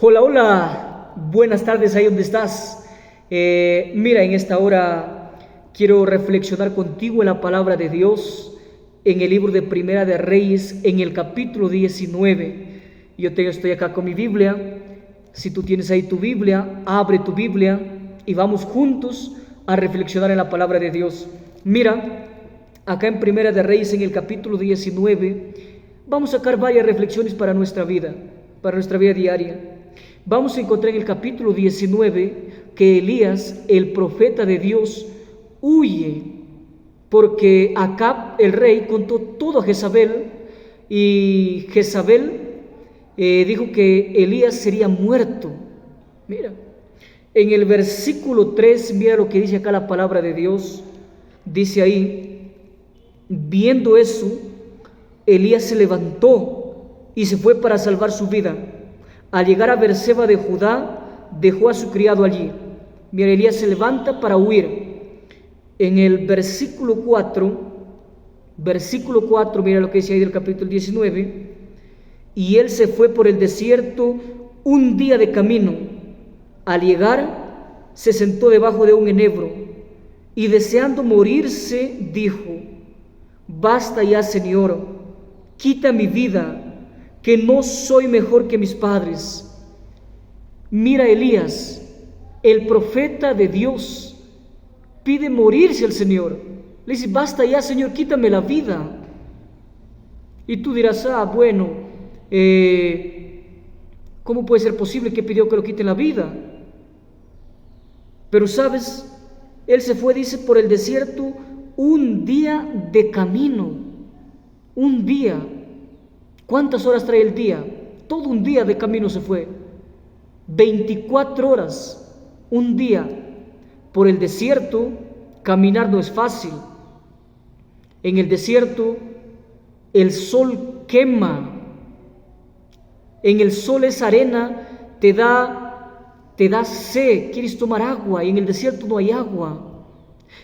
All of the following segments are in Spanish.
Hola, hola, buenas tardes ahí donde estás. Mira, en esta hora quiero reflexionar contigo en la palabra de Dios, en el libro de Primera de Reyes, en el capítulo 19. Estoy acá con mi Biblia. Si tú tienes ahí tu Biblia, abre tu Biblia y vamos juntos a reflexionar en la palabra de Dios. Mira, acá en Primera de Reyes, en el capítulo 19, vamos a sacar varias reflexiones para nuestra vida diaria. Vamos a encontrar en el capítulo 19 que Elías, el profeta de Dios, huye porque Acab, el rey, contó todo a Jezabel y Jezabel dijo que Elías sería muerto. Mira, en el versículo 3, mira lo que dice acá la palabra de Dios. Dice ahí: viendo eso, Elías se levantó y se fue para salvar su vida. Al llegar a Berseba de Judá, dejó a su criado allí. Mira, Elías se levanta para huir. En el versículo 4, mira lo que dice ahí del capítulo 19. Y él se fue por el desierto un día de camino. Al llegar, se sentó debajo de un enebro y deseando morirse, dijo: basta ya, Señor, quita mi vida, que no soy mejor que mis padres. Mira, Elías, el profeta de Dios, pide morirse al Señor. Le dice: basta ya, Señor, quítame la vida. Y tú dirás: bueno, ¿cómo puede ser posible que pidió que lo quiten la vida? Pero sabes, él se fue, dice, por el desierto un día de camino. Un día. ¿Cuántas horas trae el día? Todo un día de camino se fue. 24 horas, un día. Por el desierto, caminar no es fácil. En el desierto, el sol quema. En el sol esa arena te da sed, quieres tomar agua, y en el desierto no hay agua.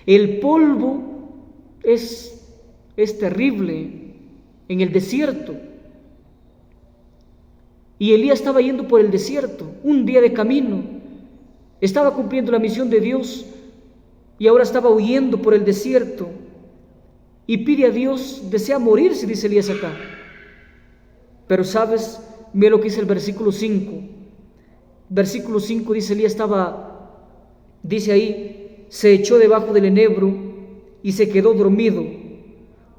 El polvo es terrible en el desierto. Y Elías estaba yendo por el desierto, un día de camino. Estaba cumpliendo la misión de Dios y ahora estaba huyendo por el desierto. Y pide a Dios, desea morirse, dice Elías acá. Pero sabes, mira lo que dice el versículo 5. Versículo 5 dice: Elías dice ahí, se echó debajo del enebro y se quedó dormido.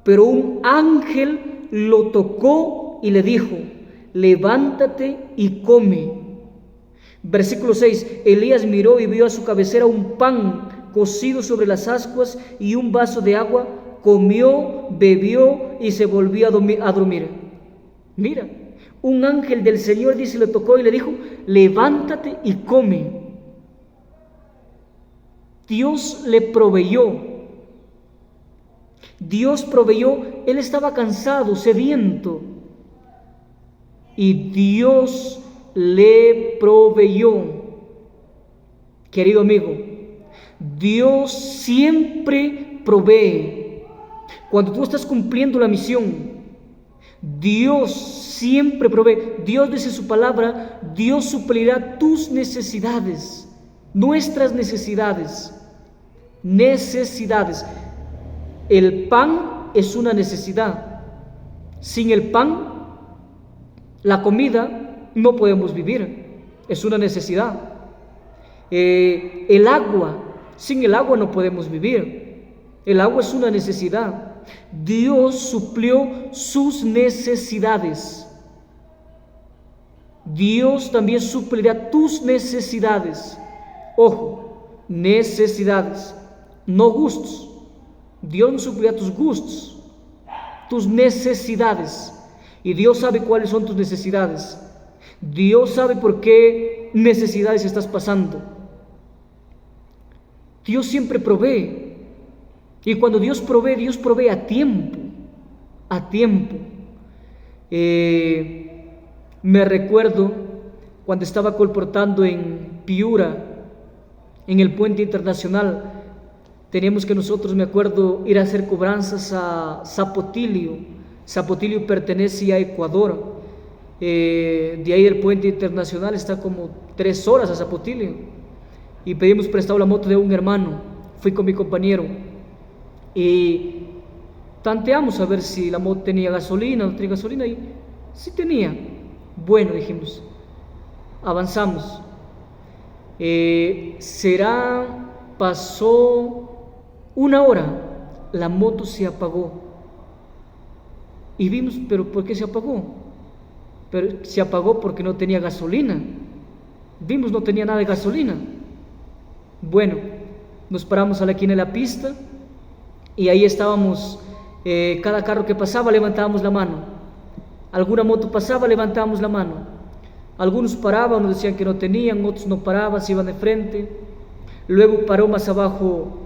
Pero un ángel lo tocó y le dijo: levántate y come. Versículo 6, Elías miró y vio a su cabecera un pan cocido sobre las ascuas y un vaso de agua. Comió, bebió y se volvió a dormir. Mira, un ángel del Señor, dice, le tocó y le dijo: levántate y come. Dios le proveyó. Dios proveyó. Él estaba cansado, sediento, y Dios le proveyó. Querido amigo, Dios siempre provee. Cuando tú estás cumpliendo la misión, Dios siempre provee. Dios, dice su palabra, Dios suplirá tus necesidades, nuestras necesidades. El pan es una necesidad. Sin el pan, la comida, no podemos vivir, es una necesidad. El agua, sin el agua no podemos vivir, el agua es una necesidad. Dios suplió sus necesidades. Dios también suplirá tus necesidades. Ojo, necesidades, no gustos. Dios no suplirá tus gustos, tus necesidades. Y Dios sabe cuáles son tus necesidades. Dios sabe por qué necesidades estás pasando. Dios siempre provee. Y cuando Dios provee a tiempo. A tiempo. Me recuerdo cuando estaba colportando en Piura, en el puente internacional. Teníamos que nosotros, me acuerdo, ir a hacer cobranzas a Zapotillo. Zapotillo pertenece a Ecuador. de ahí del puente internacional está como 3 horas a Zapotillo, y pedimos prestado la moto de un hermano. Fui con mi compañero y tanteamos a ver si la moto tenía gasolina, no tenía gasolina, y sí tenía. Bueno, dijimos, avanzamos. Pasó 1 hora, la moto se apagó. Y vimos, pero ¿por qué se apagó? Pero se apagó porque no tenía gasolina. Vimos, no tenía nada de gasolina. Bueno, nos paramos a la esquina de la pista y ahí estábamos. Cada carro que pasaba levantábamos la mano. Alguna moto pasaba, levantábamos la mano. Algunos paraban, nos decían que no tenían, otros no paraban, se iban de frente. Luego paró más abajo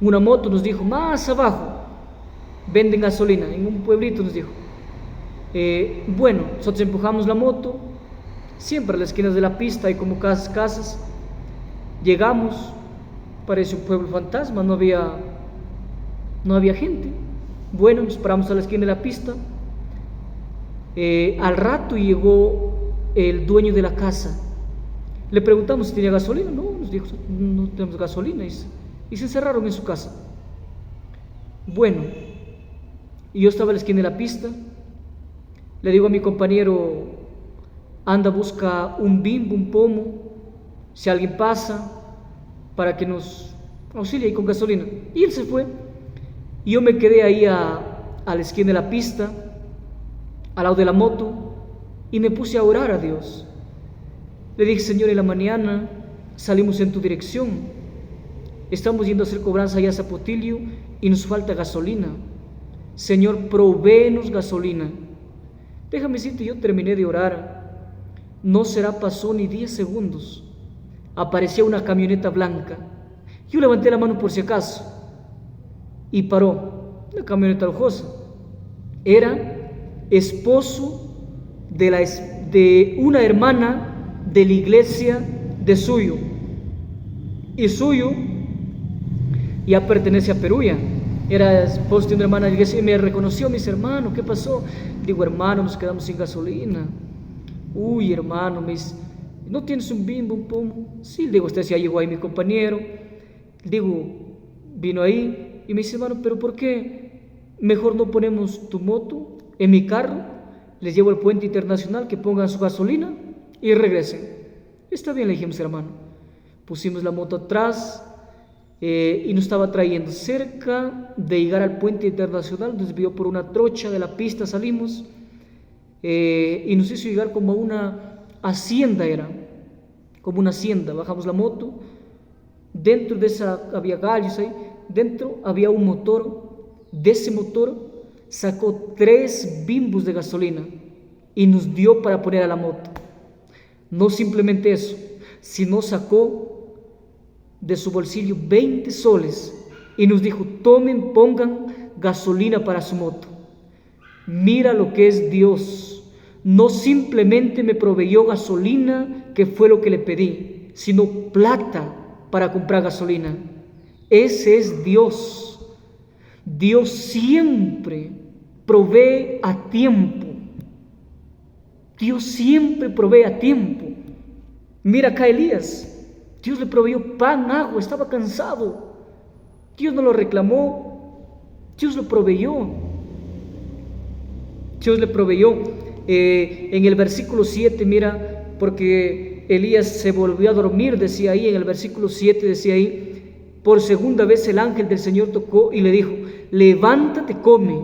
una moto, nos dijo, más abajo venden gasolina, en un pueblito, nos dijo. Bueno, nosotros empujamos la moto, siempre a las esquinas de la pista hay como casas. Llegamos, parece un pueblo fantasma, no había gente. Bueno, nos paramos a la esquina de la pista. Al rato llegó el dueño de la casa. Le preguntamos si tenía gasolina. No, nos dijo, no tenemos gasolina, y se encerraron en su casa. Bueno, y yo estaba a la esquina de la pista. Le digo a mi compañero, anda, busca un bimbo, un pomo, si alguien pasa, para que nos auxilie con gasolina. Y él se fue. Y yo me quedé ahí a la esquina de la pista, al lado de la moto, y me puse a orar a Dios. Le dije, Señor, en la mañana salimos en tu dirección. Estamos yendo a hacer cobranza allá a Zapotillo y nos falta gasolina. Señor, provéenos gasolina. Déjame decirte, yo terminé de orar. No pasó ni 10 segundos. Aparecía una camioneta blanca. Yo levanté la mano por si acaso y paró. Una camioneta lujosa. Era esposo de una hermana de la iglesia de Suyo. Y Suyo ya pertenece a Peruya. Era esposo de una hermana de la iglesia y me reconoció. Me dice, hermano, ¿qué pasó? Digo, hermano, nos quedamos sin gasolina. Uy, hermano, me dice, ¿no tienes un bimbo, un pomo? Sí, digo, ya llegó ahí mi compañero. Digo, vino ahí y me dice, hermano, ¿pero por qué mejor no ponemos tu moto en mi carro? Les llevo al puente internacional, que pongan su gasolina y regresen. Está bien, le dijimos, hermano. Pusimos la moto atrás y nos estaba trayendo. Cerca de llegar al puente internacional, nos desvió por una trocha de la pista, salimos y nos hizo llegar como a una hacienda, como una hacienda. Bajamos la moto, dentro de esa había gallos ahí, dentro había un motor. De ese motor sacó 3 bimbos de gasolina y nos dio para poner a la moto. No simplemente eso, sino sacó de su bolsillo 20 soles y nos dijo, tomen, pongan gasolina para su moto. Mira lo que es Dios. No simplemente me proveyó gasolina, que fue lo que le pedí, sino plata para comprar gasolina. Ese es Dios. Dios siempre provee a tiempo. Dios siempre provee a tiempo. Mira acá Elías, Dios le proveyó pan, agua, estaba cansado. Dios no lo reclamó, Dios lo proveyó. Dios le proveyó. En el versículo 7, mira, porque Elías se volvió a dormir, decía ahí, en el versículo 7 decía ahí, por segunda vez el ángel del Señor tocó y le dijo, levántate, come,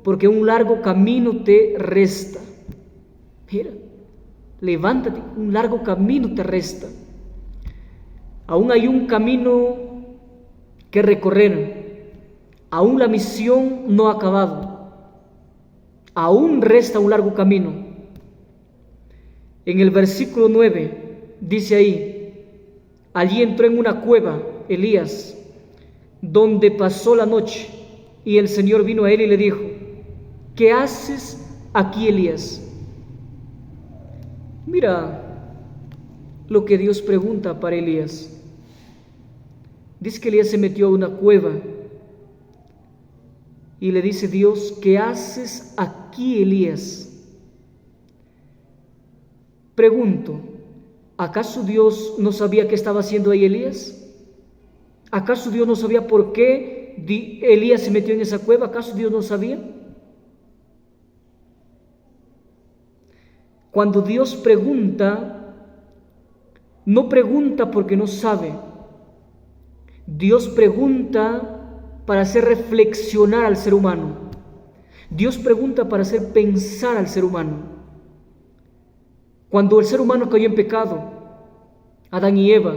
porque un largo camino te resta. Mira, levántate, un largo camino te resta. Aún hay un camino que recorrer. Aún la misión no ha acabado. Aún resta un largo camino. En el versículo 9 dice ahí, allí entró en una cueva Elías, donde pasó la noche, y el Señor vino a él y le dijo, ¿qué haces aquí, Elías? Mira lo que Dios pregunta para Elías. Dice que Elías se metió a una cueva y le dice Dios, ¿qué haces aquí, Elías? Pregunto, ¿acaso Dios no sabía qué estaba haciendo ahí Elías? ¿Acaso Dios no sabía por qué Elías se metió en esa cueva? ¿Acaso Dios no sabía? Cuando Dios pregunta, no pregunta porque no sabe. Dios pregunta para hacer reflexionar al ser humano. Dios pregunta para hacer pensar al ser humano. Cuando el ser humano cayó en pecado, Adán y Eva,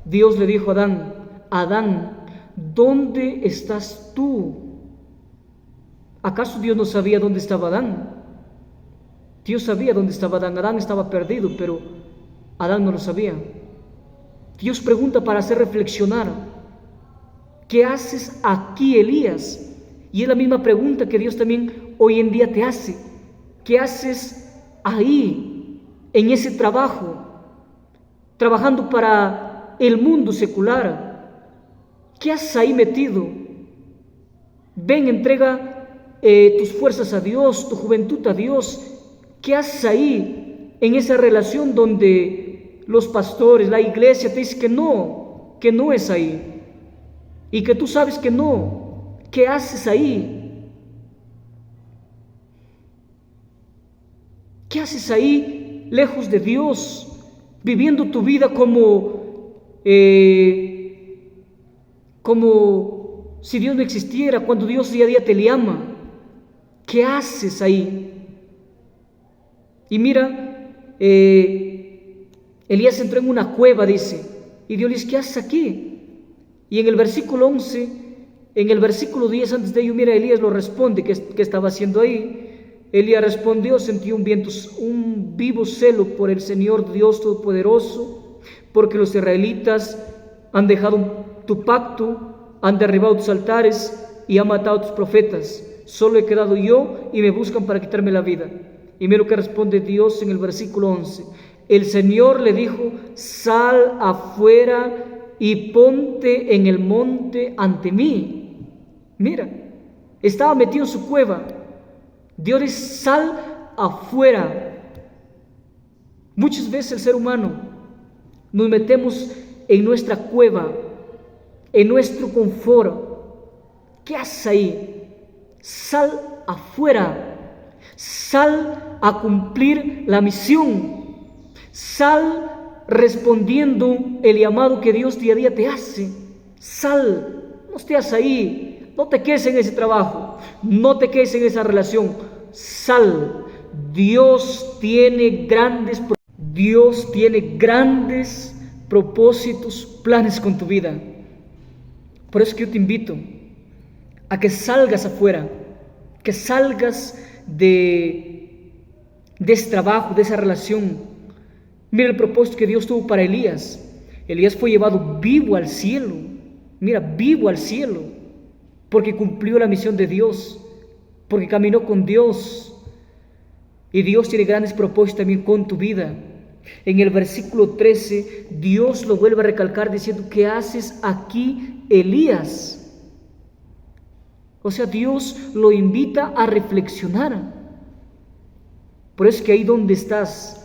Dios le dijo a Adán, Adán, ¿dónde estás tú? ¿Acaso Dios no sabía dónde estaba Adán? Dios sabía dónde estaba Adán. Adán estaba perdido, pero Adán no lo sabía. Dios pregunta para hacer reflexionar. ¿Qué haces aquí, Elías? Y es la misma pregunta que Dios también hoy en día te hace. ¿Qué haces ahí, en ese trabajo, trabajando para el mundo secular? ¿Qué haces ahí metido? Ven, entrega tus fuerzas a Dios, tu juventud a Dios. ¿Qué haces ahí, en esa relación donde los pastores, la iglesia te dicen que no es ahí? Y que tú sabes que no. ¿Qué haces ahí? ¿Qué haces ahí, lejos de Dios, viviendo tu vida como si Dios no existiera, cuando Dios día a día te llama? ¿Qué haces ahí? Y mira, Elías entró en una cueva, dice, y Dios le dice, ¿qué haces aquí? Y en el versículo 11, en el versículo 10 antes de ello, mira, Elías lo responde, ¿qué estaba haciendo ahí? Elías respondió, sentí un vivo celo por el Señor Dios Todopoderoso, porque los israelitas han dejado tu pacto, han derribado tus altares y han matado a tus profetas. Solo he quedado yo y me buscan para quitarme la vida. Y mira lo que responde Dios en el versículo 11. El Señor le dijo, sal afuera y ponte en el monte ante mí. Mira, estaba metido en su cueva. Dios dice, sal afuera. Muchas veces el ser humano nos metemos en nuestra cueva, en nuestro confort. ¿Qué haces ahí? Sal afuera. Sal a cumplir la misión. Sal respondiendo el llamado que Dios día a día te hace. Sal, no estés ahí, no te quedes en ese trabajo, no te quedes en esa relación. Sal. Dios tiene grandes propósitos, planes con tu vida. Por eso que yo te invito a que salgas afuera, que salgas de ese trabajo, de esa relación. Mira el propósito que Dios tuvo para Elías. Elías fue llevado vivo al cielo. Mira, vivo al cielo, porque cumplió la misión de Dios, porque caminó con Dios. Y Dios tiene grandes propósitos también con tu vida. En el versículo 13, Dios lo vuelve a recalcar diciendo, ¿qué haces aquí, Elías? O sea, Dios lo invita a reflexionar. Por eso que ahí donde estás,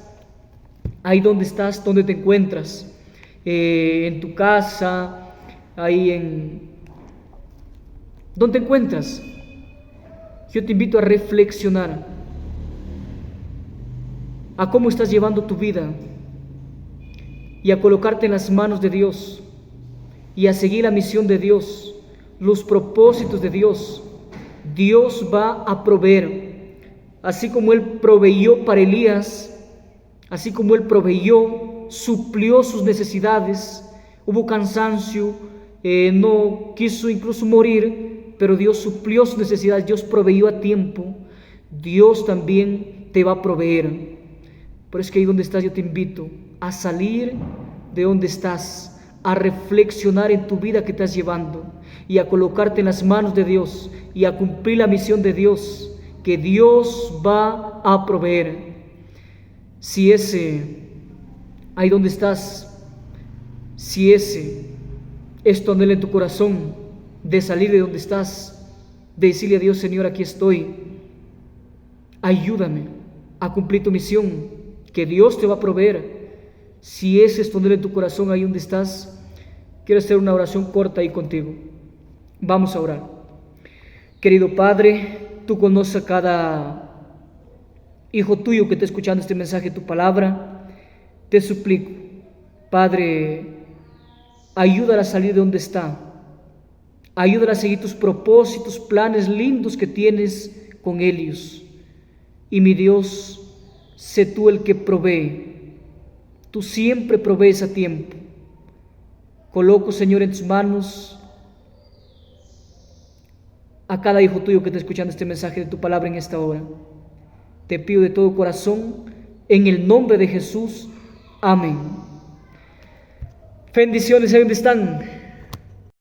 donde te encuentras, en tu casa, ¿dónde te encuentras? Yo te invito a reflexionar a cómo estás llevando tu vida y a colocarte en las manos de Dios y a seguir la misión de Dios, los propósitos de Dios. Dios va a proveer, así como Él proveyó para Elías, así como Él proveyó, suplió sus necesidades. Hubo cansancio, no quiso incluso morir, pero Dios suplió sus necesidades, Dios proveyó a tiempo. Dios también te va a proveer. Por eso que ahí donde estás yo te invito a salir de donde estás, a reflexionar en tu vida que estás llevando y a colocarte en las manos de Dios y a cumplir la misión de Dios, que Dios va a proveer. Si ahí donde estás, si es tu anhelo en tu corazón de salir de donde estás, de decirle a Dios, Señor, aquí estoy, ayúdame a cumplir tu misión, que Dios te va a proveer. Si ese es poner en tu corazón ahí donde estás, quiero hacer una oración corta ahí contigo. Vamos a orar. Querido Padre, tú conoces a cada hijo tuyo que está escuchando este mensaje, tu palabra. Te suplico, Padre, ayúdala a salir de donde está. Ayúdala a seguir tus propósitos, planes lindos que tienes con ellos. Y mi Dios, sé tú el que provee. Tú siempre provees a tiempo. Coloco, Señor, en tus manos a cada hijo tuyo que está escuchando este mensaje de tu palabra en esta hora. Te pido de todo corazón, en el nombre de Jesús. Amén. Bendiciones, ahí donde están.